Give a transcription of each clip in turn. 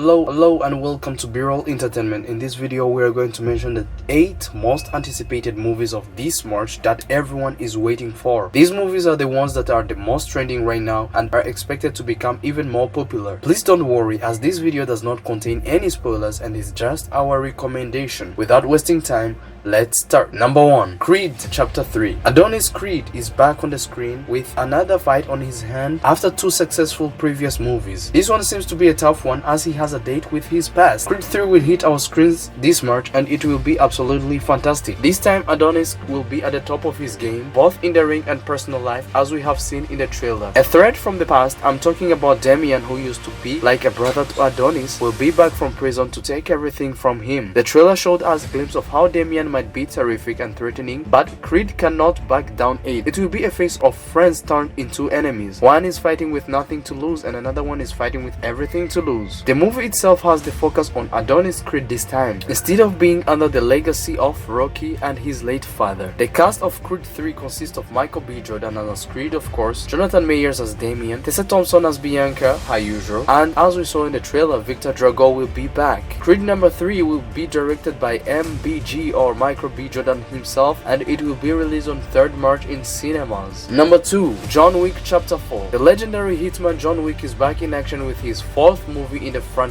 Hello and welcome to B-Roll Entertainment. In this video we are going to mention the 8 most anticipated movies of this March that everyone is waiting for. These movies are the ones that are the most trending right now and are expected to become even more popular. Please don't worry, as this video does not contain any spoilers and is just our recommendation. Without wasting time, let's start. Number 1. Creed Chapter 3. Adonis Creed is back on the screen with another fight on his hand after 2 successful previous movies. This one seems to be a tough one as he has a date with his past. Creed 3 will hit our screens this March and it will be absolutely fantastic. This time Adonis will be at the top of his game, both in the ring and personal life, as we have seen in the trailer. A threat from the past, I'm talking about Damian, who used to be like a brother to Adonis, will be back from prison to take everything from him. The trailer showed us a glimpse of how Damian might be terrific and threatening, but Creed cannot back down. It will be a face of friends turned into enemies. One is fighting with nothing to lose and another one is fighting with everything to lose. The movie itself has the focus on Adonis Creed this time, instead of being under the legacy of Rocky and his late father. The cast of Creed 3 consists of Michael B. Jordan as Creed, of course, Jonathan Majors as Damian, Tessa Thompson as Bianca, her usual, and as we saw in the trailer, Victor Drago will be back. Creed number 3 will be directed by MBG or Michael B. Jordan himself, and it will be released on 3rd March in cinemas. Number 2. John Wick Chapter 4. The legendary hitman John Wick is back in action with his 4th movie in the franchise.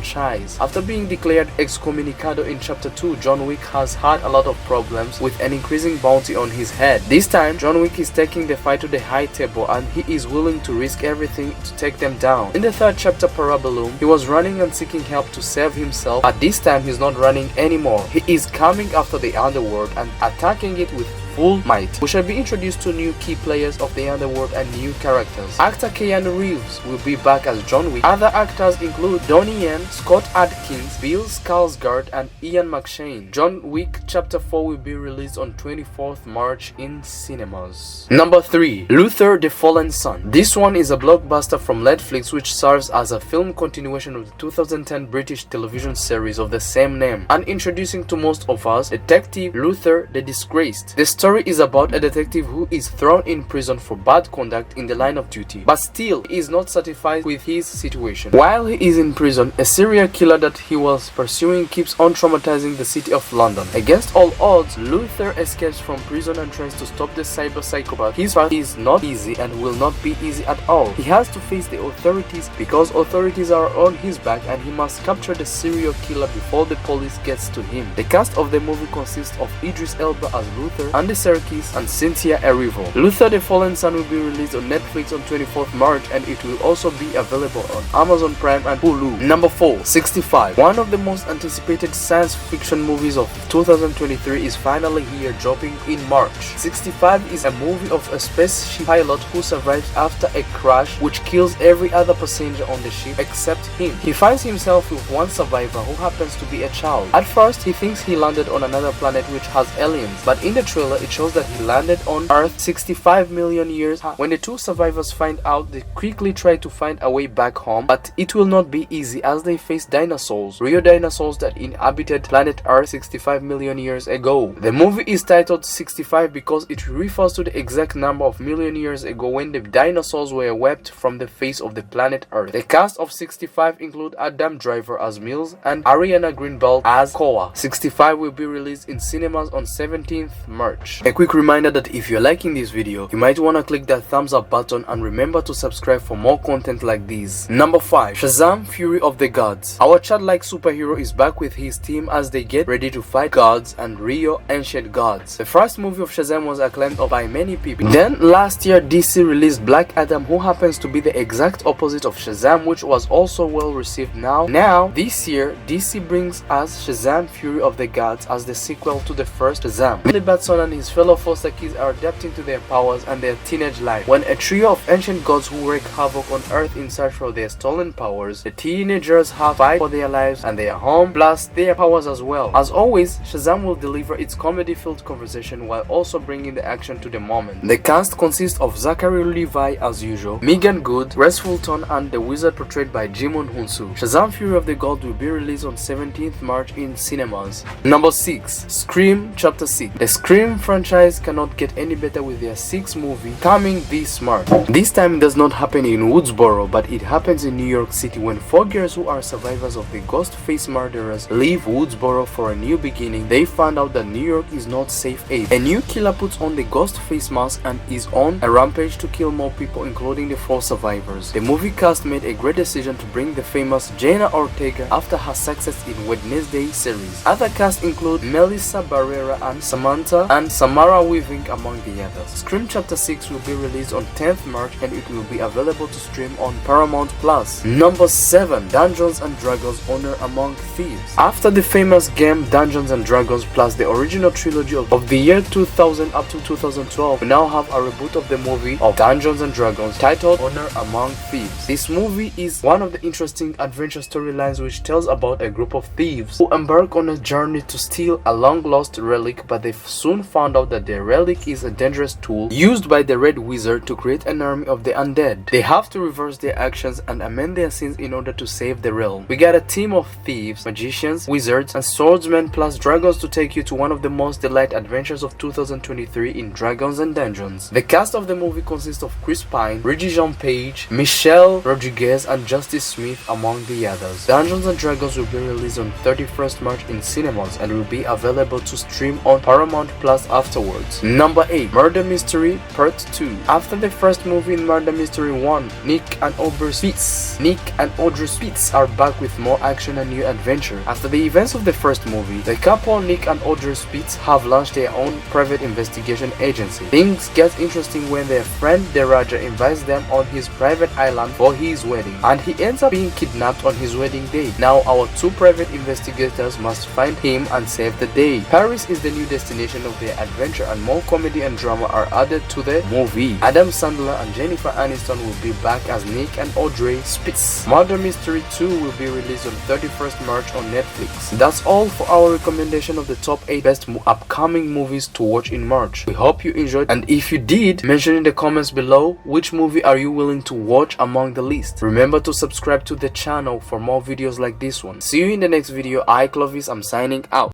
After being declared excommunicado in Chapter 2, John Wick has had a lot of problems with an increasing bounty on his head. This time, John Wick is taking the fight to the high table and he is willing to risk everything to take them down. In the 3rd chapter, Parabellum, he was running and seeking help to save himself, but this time he's not running anymore. He is coming after the underworld and attacking it with full might. We shall be introduced to new key players of the underworld and new characters. Actor Keanu Reeves will be back as John Wick. Other actors include Donnie Yen, Scott Adkins, Bill Skarsgård, and Ian McShane. John Wick Chapter 4 will be released on 24th March in cinemas. Number 3. Luther the Fallen Son. This one is a blockbuster from Netflix which serves as a film continuation of the 2010 British television series of the same name, and introducing to most of us Detective Luther the Disgraced. The story is about a detective who is thrown in prison for bad conduct in the line of duty, but still is not satisfied with his situation. While he is in prison, a serial killer that he was pursuing keeps on traumatizing the city of London. Against all odds, Luther escapes from prison and tries to stop the cyber psychopath. His path is not easy and will not be easy at all. He has to face the authorities because authorities are on his back and he must capture the serial killer before the police gets to him. The cast of the movie consists of Idris Elba as Luther, Andy Serkis, and Cynthia Erivo. Luther the Fallen Son will be released on Netflix on 24th March and it will also be available on Amazon Prime and Hulu. Number 4. 65. One of the most anticipated science fiction movies of 2023 is finally here, dropping in March. 65 is a movie of a spaceship pilot who survives after a crash which kills every other passenger on the ship except him. He finds himself with one survivor who happens to be a child. At first, he thinks he landed on another planet which has aliens, but in the trailer it shows that he landed on Earth 65 million years. When the 2 survivors find out, they quickly try to find a way back home, but it will not be easy as they face dinosaurs, real dinosaurs that inhabited planet Earth 65 million years ago. The movie is titled 65 because it refers to the exact number of million years ago when the dinosaurs were wiped from the face of the planet Earth. The cast of 65 include Adam Driver as Mills and Ariana Greenblatt as Koa. 65 will be released in cinemas on 17th March. A quick reminder that if you're liking this video, you might want to click that thumbs up button and remember to subscribe for more content like this. Number 5. Shazam Fury of the Gods. Our childlike superhero is back with his team as they get ready to fight gods and Rio ancient gods. The first movie of Shazam was acclaimed by many people. Then last year DC released Black Adam, who happens to be the exact opposite of Shazam, which was also well received. Now this year DC brings us Shazam Fury of the Gods as the sequel to the first Shazam. Billy Batson and his fellow foster kids are adapting to their powers and their teenage life. When a trio of ancient gods who wreak havoc on Earth in search for their stolen powers, the teenagers have to fight for their lives and their home, plus their powers as well. As always, Shazam will deliver its comedy-filled conversation while also bringing the action to the moment. The cast consists of Zachary Levi as usual, Megan Good, Reese Fulton, and the wizard portrayed by Jimon Hunsu. Shazam Fury of the Gods will be released on 17th March in cinemas. Number 6. Scream Chapter 6. The Scream franchise cannot get any better with their 6th movie coming this March. This time it does not happen in Woodsboro, but it happens in New York City when 4 girls who are survivors of the Ghostface murderers leave Woodsboro for a new beginning. They find out that New York is not safe haven. A new killer puts on the Ghostface mask and is on a rampage to kill more people, including the 4 survivors. The movie cast made a great decision to bring the famous Jenna Ortega after her success in Wednesday series. Other cast include Melissa Barrera and Samantha and Samara Weaving among the others. Scream Chapter 6 will be released on 10th March and it will be available to stream on Paramount Plus. Number 7. Dungeons and Dragons: Honor Among Thieves. After the famous game Dungeons and Dragons plus the original trilogy of the year 2000 up to 2012, we now have a reboot of the movie of Dungeons and Dragons titled Honor Among Thieves. This movie is one of the interesting adventure storylines which tells about a group of thieves who embark on a journey to steal a long-lost relic, but they soon found out that the relic is a dangerous tool used by the Red Wizard to create an army of the undead. They have to reverse their actions and amend their sins in order to save the realm. We got a team of thieves, magicians, wizards, and swordsmen plus dragons to take you to one of the most delightful adventures of 2023 in Dragons and Dungeons. The cast of the movie consists of Chris Pine, Reggie Jean Page, Michelle Rodriguez, and Justice Smith among the others. Dungeons and Dragons will be released on 31st March in cinemas and will be available to stream on Paramount Plus afterwards. Number 8. Murder Mystery Part 2. After the first movie in Murder Mystery 1, Nick and Audrey Spitz are back with more action and new adventure. After the events of the first movie, the couple Nick and Audrey Spitz have launched their own private investigation agency. Things get interesting when their friend Deraja invites them on his private island for his wedding, and he ends up being kidnapped on his wedding day. Now our 2 private investigators must find him and save the day. Paris is the new destination of their adventure, and more comedy and drama are added to the movie. Adam Sandler and Jennifer Aniston will be back as Nick and Audrey Spitz. Murder Mystery 2 will be released on 31st March on Netflix. That's all for our recommendation of the top 8 best upcoming movies to watch in March. We hope you enjoyed, and if you did, mention in the comments below which movie are you willing to watch among the list. Remember to subscribe to the channel for more videos like this one. See you in the next video. I Clovis, I'm signing out.